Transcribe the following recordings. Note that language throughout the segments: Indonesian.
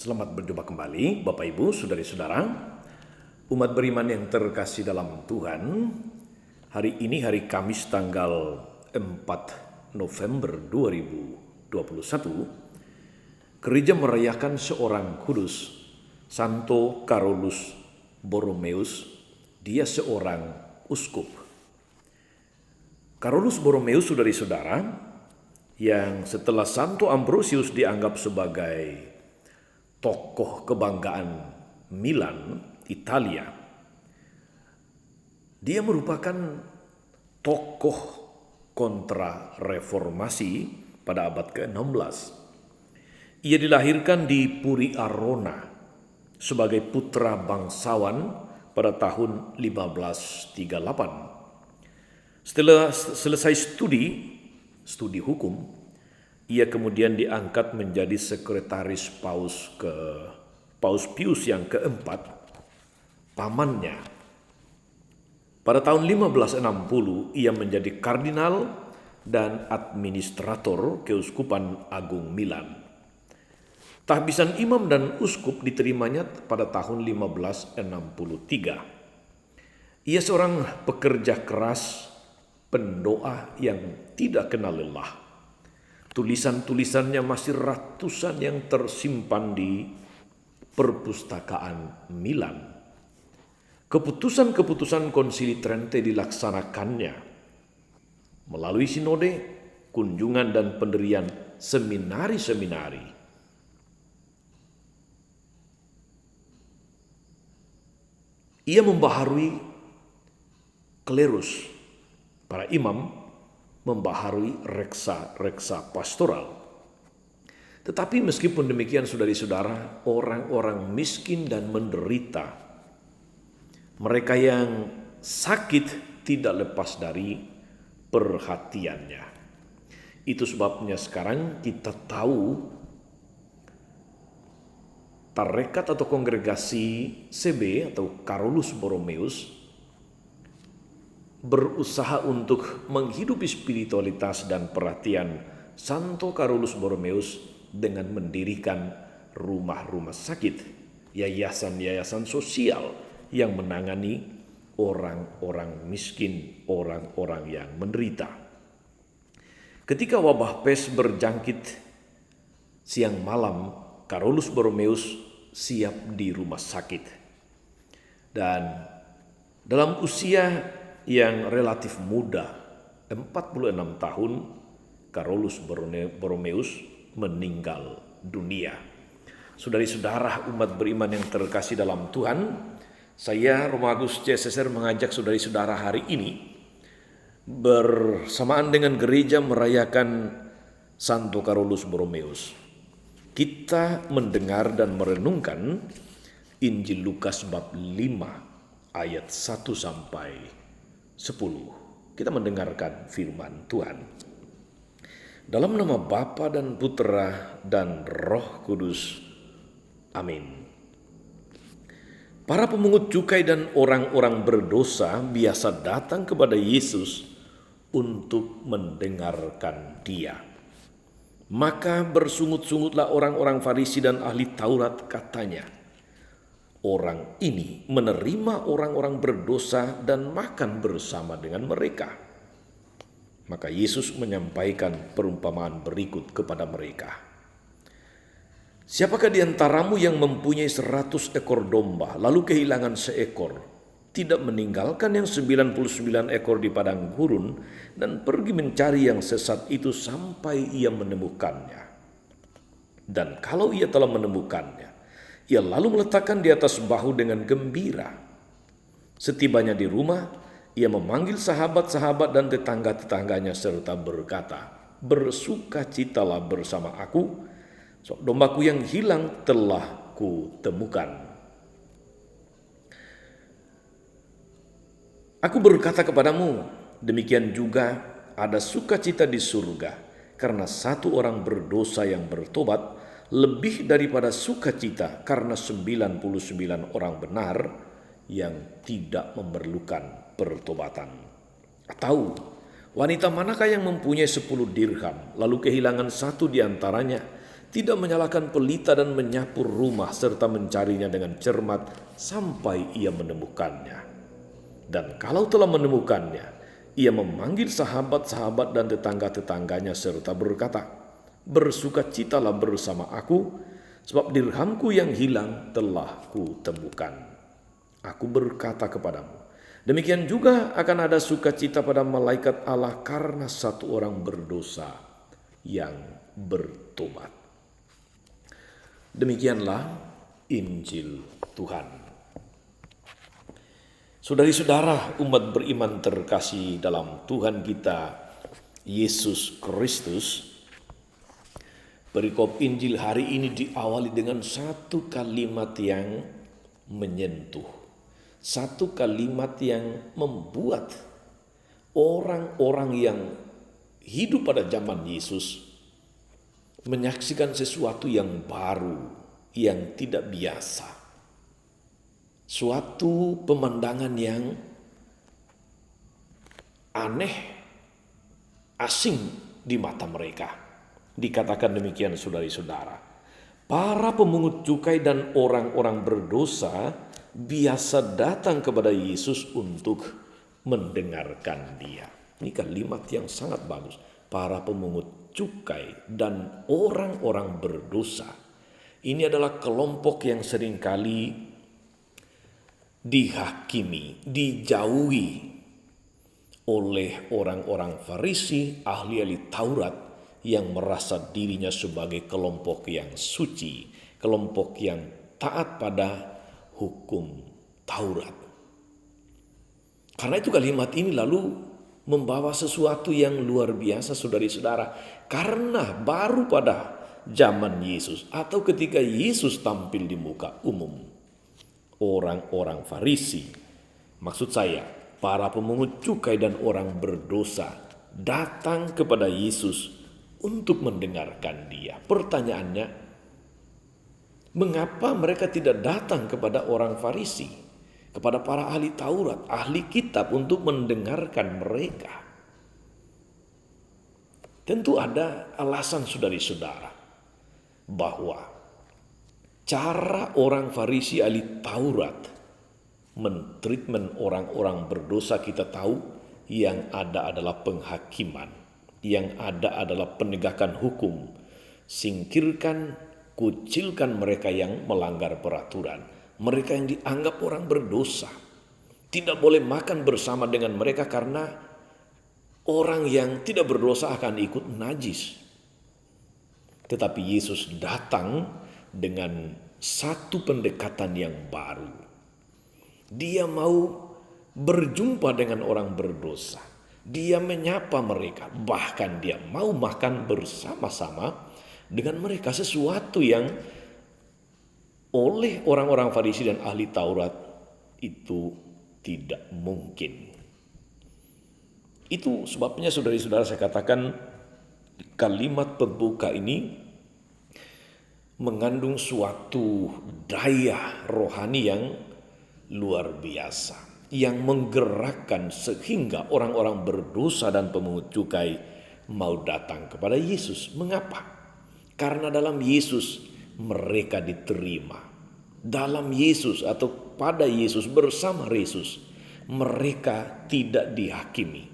Selamat berjumpa kembali Bapak Ibu, Saudari-saudara, umat beriman yang terkasih dalam Tuhan. Hari ini hari Kamis tanggal 4 November 2021, gereja merayakan seorang kudus, Santo Carolus Borromeus. Dia seorang uskup. Carolus Borromeus, saudari-saudara, yang setelah Santo Ambrosius dianggap sebagai tokoh kebanggaan Milan, Italia. Dia merupakan tokoh kontra reformasi pada abad ke-16. Ia dilahirkan di Puri Arona sebagai putra bangsawan pada tahun 1538. Setelah selesai studi hukum, ia kemudian diangkat menjadi sekretaris Paus Pius yang keempat, pamannya. Pada tahun 1560 ia menjadi kardinal dan administrator Keuskupan Agung Milan. Tahbisan imam dan uskup diterimanya pada tahun 1563. Ia seorang pekerja keras, pendoa yang tidak kenal lelah. Tulisan-tulisannya masih ratusan yang tersimpan di perpustakaan Milan. Keputusan-keputusan Konsili Trente dilaksanakannya melalui sinode, kunjungan dan pendirian seminari-seminari. Ia membaharui klerus, para imam, membaharui reksa pastoral. Tetapi meskipun demikian, saudari-saudara, orang-orang miskin dan menderita, mereka yang sakit, tidak lepas dari perhatiannya. Itu sebabnya sekarang kita tahu tarekat atau kongregasi CB atau Carolus Borromeus berusaha untuk menghidupi spiritualitas dan perhatian Santo Carolus Borromeus dengan mendirikan rumah-rumah sakit, yayasan-yayasan sosial yang menangani orang-orang miskin, orang-orang yang menderita. Ketika wabah pes berjangkit siang malam, Carolus Borromeus siap di rumah sakit. Dan dalam usia yang relatif muda, 46 tahun, Carolus Borromeus meninggal dunia. Saudari-saudara umat beriman yang terkasih dalam Tuhan, saya Romo Agus CSSR mengajak saudari-saudara hari ini bersamaan dengan gereja merayakan Santo Carolus Borromeus. Kita mendengar dan merenungkan Injil Lukas bab 5 ayat 1 sampai 10. Kita mendengarkan firman Tuhan. Dalam nama Bapa dan Putra dan Roh Kudus. Amin. Para pemungut cukai dan orang-orang berdosa biasa datang kepada Yesus untuk mendengarkan Dia. Maka bersungut-sungutlah orang-orang Farisi dan ahli Taurat, katanya, orang ini menerima orang-orang berdosa dan makan bersama dengan mereka. Maka Yesus menyampaikan perumpamaan berikut kepada mereka. Siapakah di antaramu yang mempunyai 100 ekor domba, lalu kehilangan seekor, tidak meninggalkan yang 99 ekor di padang gurun dan pergi mencari yang sesat itu sampai ia menemukannya? Dan kalau ia telah menemukannya, ia lalu meletakkan di atas bahu dengan gembira. Setibanya di rumah, ia memanggil sahabat-sahabat dan tetangga-tetangganya serta berkata, bersukacitalah bersama aku, sebab dombaku yang hilang telah kutemukan. Aku berkata kepadamu, demikian juga ada sukacita di surga, karena satu orang berdosa yang bertobat, lebih daripada sukacita karena 99 orang benar yang tidak memerlukan pertobatan. Atau wanita manakah yang mempunyai 10 dirham lalu kehilangan satu di antaranya, tidak menyalakan pelita dan menyapu rumah serta mencarinya dengan cermat sampai ia menemukannya. Dan kalau telah menemukannya, ia memanggil sahabat-sahabat dan tetangga-tetangganya serta berkata, "Bersukacitalah bersama aku, sebab dirhamku yang hilang telah kutemukan." Aku berkata kepadamu, demikian juga akan ada sukacita pada malaikat Allah karena satu orang berdosa yang bertobat. Demikianlah Injil Tuhan. Saudari-saudara, umat beriman terkasih dalam Tuhan kita Yesus Kristus, perikop Injil hari ini diawali dengan satu kalimat yang menyentuh, satu kalimat yang membuat orang-orang yang hidup pada zaman Yesus menyaksikan sesuatu yang baru, yang tidak biasa. Suatu pemandangan yang aneh, asing di mata mereka. Dikatakan demikian saudari-saudara. Para pemungut cukai dan orang-orang berdosa biasa datang kepada Yesus untuk mendengarkan dia. Ini kalimat yang sangat bagus. Para pemungut cukai dan orang-orang berdosa. Ini adalah kelompok yang seringkali dihakimi, dijauhi oleh orang-orang Farisi, ahli-ahli Taurat yang merasa dirinya sebagai kelompok yang suci, kelompok yang taat pada hukum Taurat. Karena itu kalimat ini lalu membawa sesuatu yang luar biasa saudari-saudara. Karena baru pada zaman Yesus atau ketika Yesus tampil di muka umum, orang-orang Farisi, maksud saya para pemungut cukai dan orang berdosa datang kepada Yesus untuk mendengarkan dia. Pertanyaannya, mengapa mereka tidak datang kepada orang Farisi, kepada para ahli Taurat, ahli kitab untuk mendengarkan mereka? Tentu ada alasan saudari-saudara, bahwa cara orang Farisi ahli Taurat mentreatment orang-orang berdosa, kita tahu yang ada adalah penghakiman, yang ada adalah penegakan hukum. Singkirkan, kucilkan mereka yang melanggar peraturan, mereka yang dianggap orang berdosa. Tidak boleh makan bersama dengan mereka karena orang yang tidak berdosa akan ikut najis. Tetapi Yesus datang dengan satu pendekatan yang baru. Dia mau berjumpa dengan orang berdosa. Dia menyapa mereka. Bahkan dia mau makan bersama-sama dengan mereka. Sesuatu yang oleh orang-orang Farisi dan ahli Taurat itu tidak mungkin. Itu sebabnya saudari-saudara saya katakan kalimat pembuka ini mengandung suatu daya rohani yang luar biasa, yang menggerakkan sehingga orang-orang berdosa dan pemungut cukai mau datang kepada Yesus. Mengapa? Karena dalam Yesus mereka diterima. Dalam Yesus atau pada Yesus, bersama Yesus, mereka tidak dihakimi.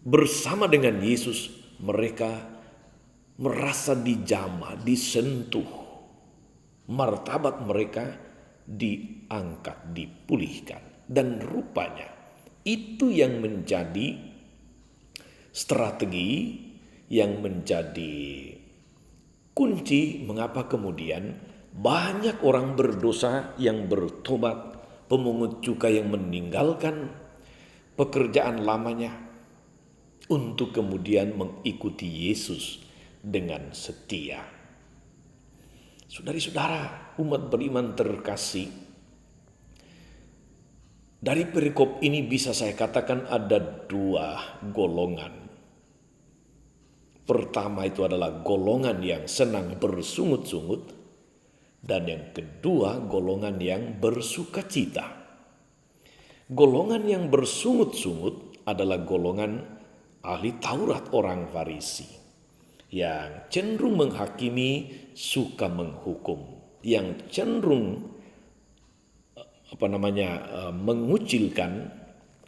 Bersama dengan Yesus mereka merasa dijamah, disentuh. Martabat mereka diangkat, dipulihkan. Dan rupanya itu yang menjadi strategi, yang menjadi kunci mengapa kemudian banyak orang berdosa yang bertobat, pemungut cukai yang meninggalkan pekerjaan lamanya untuk kemudian mengikuti Yesus dengan setia. Saudari-saudara, umat beriman terkasih, dari perikop ini bisa saya katakan ada dua golongan. Pertama itu adalah golongan yang senang bersungut-sungut, dan yang kedua golongan yang bersukacita. Golongan yang bersungut-sungut adalah golongan ahli Taurat, orang Farisi, Yang cenderung menghakimi, suka menghukum. Yang cenderung mengucilkan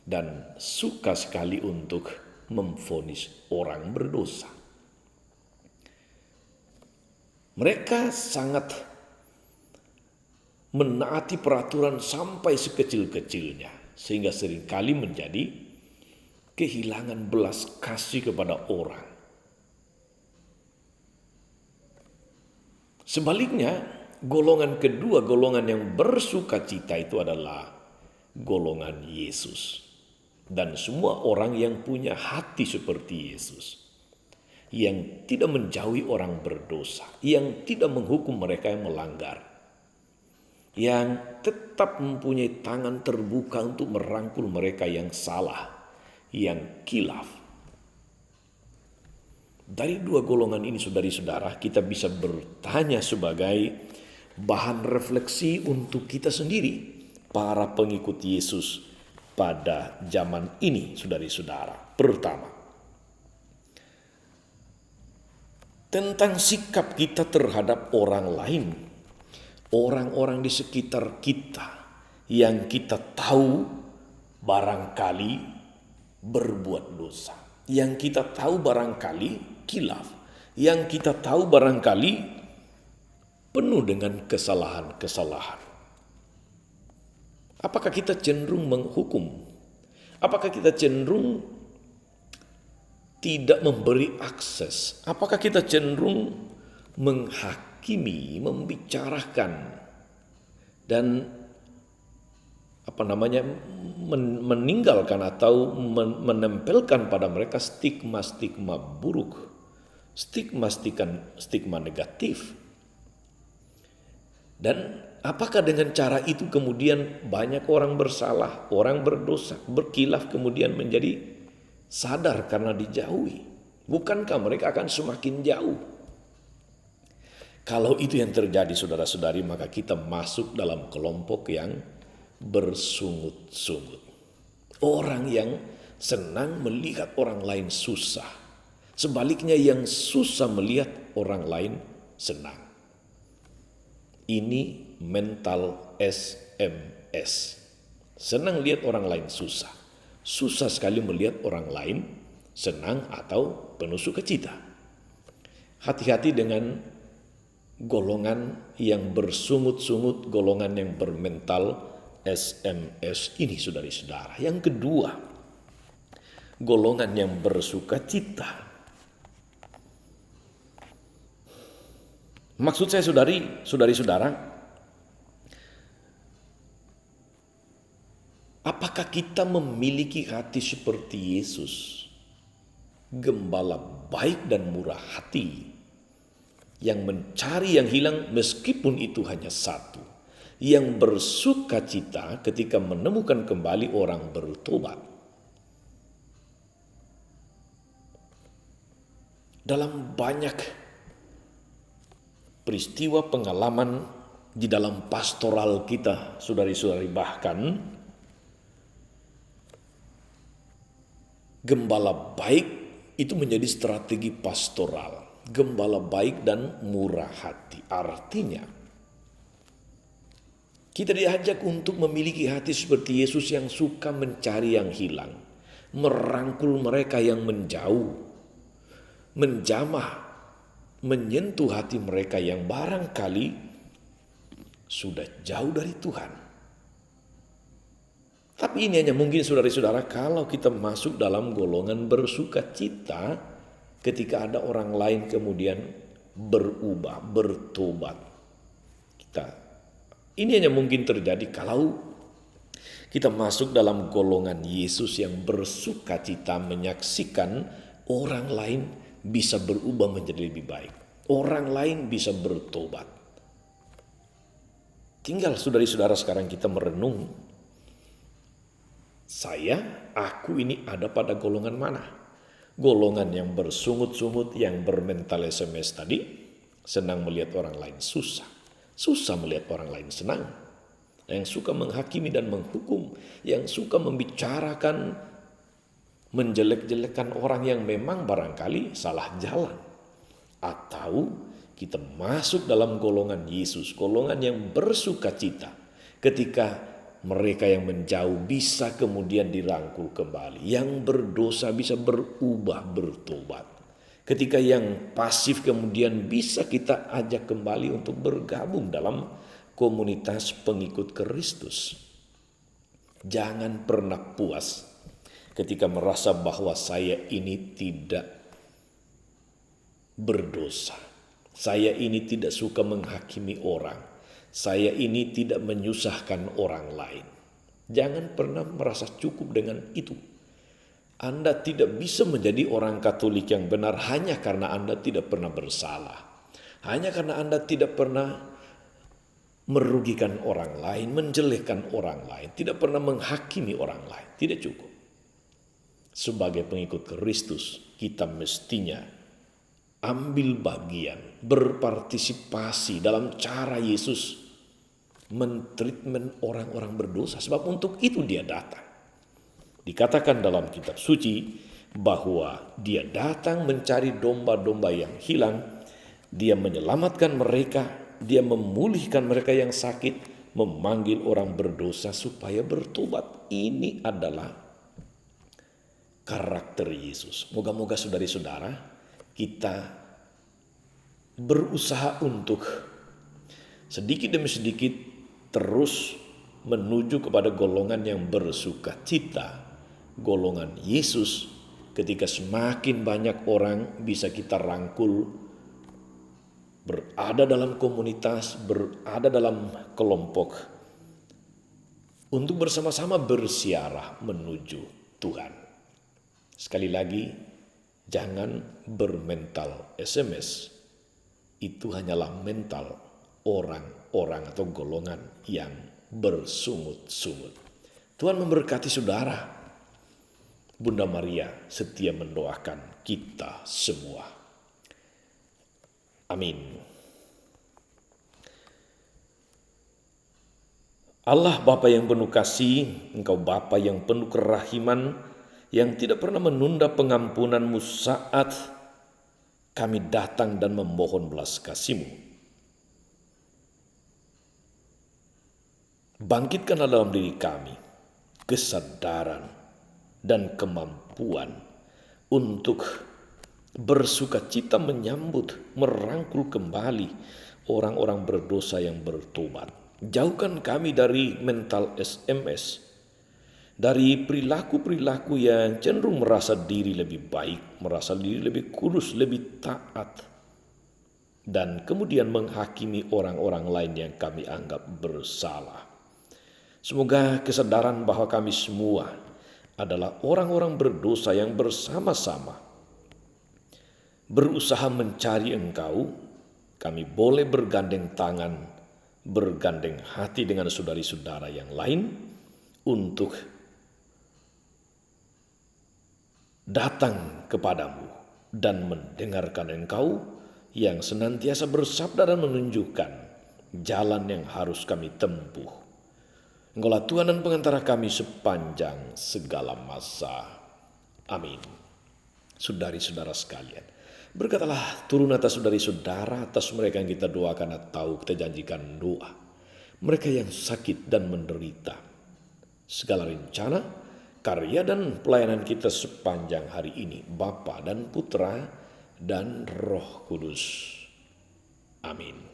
dan suka sekali untuk memvonis orang berdosa. Mereka sangat menaati peraturan sampai sekecil-kecilnya, sehingga seringkali menjadi kehilangan belas kasih kepada orang. Sebaliknya, golongan kedua, golongan yang bersuka cita itu adalah golongan Yesus. Dan semua orang yang punya hati seperti Yesus. Yang tidak menjauhi orang berdosa. Yang tidak menghukum mereka yang melanggar. Yang tetap mempunyai tangan terbuka untuk merangkul mereka yang salah. Yang kilaf. Dari dua golongan ini, saudari-saudara, kita bisa bertanya sebagai bahan refleksi untuk kita sendiri, para pengikut Yesus pada zaman ini, saudari-saudara. Pertama, tentang sikap kita terhadap orang lain, orang-orang di sekitar kita yang kita tahu barangkali berbuat dosa, yang kita tahu barangkali kilaf, yang kita tahu barangkali penuh dengan kesalahan-kesalahan. Apakah kita cenderung menghukum? Apakah kita cenderung tidak memberi akses? Apakah kita cenderung menghakimi, membicarakan, dan meninggalkan atau menempelkan pada mereka stigma-stigma buruk, stigma negatif? Dan apakah dengan cara itu kemudian banyak orang bersalah, orang berdosa, berkilaf kemudian menjadi sadar karena dijauhi? Bukankah mereka akan semakin jauh? Kalau itu yang terjadi, saudara-saudari, maka kita masuk dalam kelompok yang bersungut-sungut. Orang yang senang melihat orang lain susah. Sebaliknya yang susah melihat orang lain senang. Ini mental SMS. Senang lihat orang lain susah. Susah sekali melihat orang lain senang atau penuh sukacita. Hati-hati dengan golongan yang bersungut-sungut, golongan yang bermental SMS ini, saudari-saudara. Yang kedua, golongan yang bersukacita. Maksud saya, saudari-saudara, apakah kita memiliki hati seperti Yesus, gembala baik dan murah hati, yang mencari yang hilang meskipun itu hanya satu, yang bersukacita ketika menemukan kembali orang bertobat? Dalam banyak peristiwa pengalaman di dalam pastoral kita, saudari-saudari, bahkan gembala baik itu menjadi strategi pastoral. Gembala baik dan murah hati. Artinya, kita diajak untuk memiliki hati seperti Yesus yang suka mencari yang hilang, merangkul mereka yang menjauh, menjamah, menyentuh hati mereka yang barangkali sudah jauh dari Tuhan. Tapi ini hanya mungkin, saudara-saudara, kalau kita masuk dalam golongan bersukacita ketika ada orang lain kemudian berubah, bertobat. Ini hanya mungkin terjadi kalau kita masuk dalam golongan Yesus yang bersukacita menyaksikan orang lain bisa berubah menjadi lebih baik. Orang lain bisa bertobat. Tinggal, saudari-saudara, sekarang kita merenung. Aku ini ada pada golongan mana? Golongan yang bersungut-sungut, yang bermental SMS tadi, senang melihat orang lain susah. Susah melihat orang lain senang. Yang suka menghakimi dan menghukum, yang suka membicarakan, menjelek-jelekan orang yang memang barangkali salah jalan. Atau kita masuk dalam golongan Yesus, golongan yang bersukacita ketika mereka yang menjauh bisa kemudian dirangkul kembali, yang berdosa bisa berubah bertobat. Ketika yang pasif kemudian bisa kita ajak kembali untuk bergabung dalam komunitas pengikut Kristus. Jangan pernah puas ketika merasa bahwa saya ini tidak berdosa. Saya ini tidak suka menghakimi orang. Saya ini tidak menyusahkan orang lain. Jangan pernah merasa cukup dengan itu. Anda tidak bisa menjadi orang Katolik yang benar hanya karena Anda tidak pernah bersalah. Hanya karena Anda tidak pernah merugikan orang lain, menjelekkan orang lain, tidak pernah menghakimi orang lain. Tidak cukup. Sebagai pengikut Kristus, kita mestinya ambil bagian, berpartisipasi dalam cara Yesus mentreatment orang-orang berdosa. Sebab untuk itu dia datang. Dikatakan dalam kitab suci bahwa dia datang mencari domba-domba yang hilang. Dia menyelamatkan mereka, dia memulihkan mereka yang sakit, memanggil orang berdosa supaya bertobat. Ini adalah karakter Yesus. Moga-moga saudara-saudara kita berusaha untuk sedikit demi sedikit terus menuju kepada golongan yang bersukacita, golongan Yesus. Ketika semakin banyak orang bisa kita rangkul, berada dalam komunitas, berada dalam kelompok, untuk bersama-sama bersiarah menuju Tuhan. Sekali lagi, jangan bermental SMS. Itu hanyalah mental orang-orang atau golongan yang bersungut-sungut. Tuhan memberkati saudara. Bunda Maria setia mendoakan kita semua. Amin. Allah Bapa yang penuh kasih, Engkau Bapa yang penuh kerahiman, yang tidak pernah menunda pengampunan-Mu saat kami datang dan memohon belas kasih-Mu. Bangkitkanlah dalam diri kami kesadaran dan kemampuan untuk bersukacita menyambut, merangkul kembali orang-orang berdosa yang bertobat. Jauhkan kami dari mental SMS, dari perilaku-perilaku yang cenderung merasa diri lebih baik, merasa diri lebih kudus, lebih taat, dan kemudian menghakimi orang-orang lain yang kami anggap bersalah. Semoga kesadaran bahwa kami semua adalah orang-orang berdosa yang bersama-sama berusaha mencari Engkau. Kami boleh bergandeng tangan, bergandeng hati dengan saudari-saudara yang lain untuk datang kepadamu dan mendengarkan Engkau yang senantiasa bersabda dan menunjukkan jalan yang harus kami tempuh. Engkaulah Tuhan dan pengantara kami sepanjang segala masa. Amin. Saudari-saudara sekalian, berkatalah turun atas saudari-saudara, atas mereka yang kita doakan atau kita janjikan doa. Mereka yang sakit dan menderita. Segala rencana, karya dan pelayanan kita sepanjang hari ini, Bapa dan Putra dan Roh Kudus. Amin.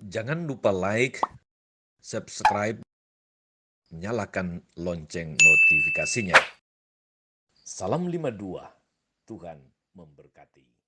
Jangan lupa like, subscribe, nyalakan lonceng notifikasinya. Salam 52, Tuhan memberkati.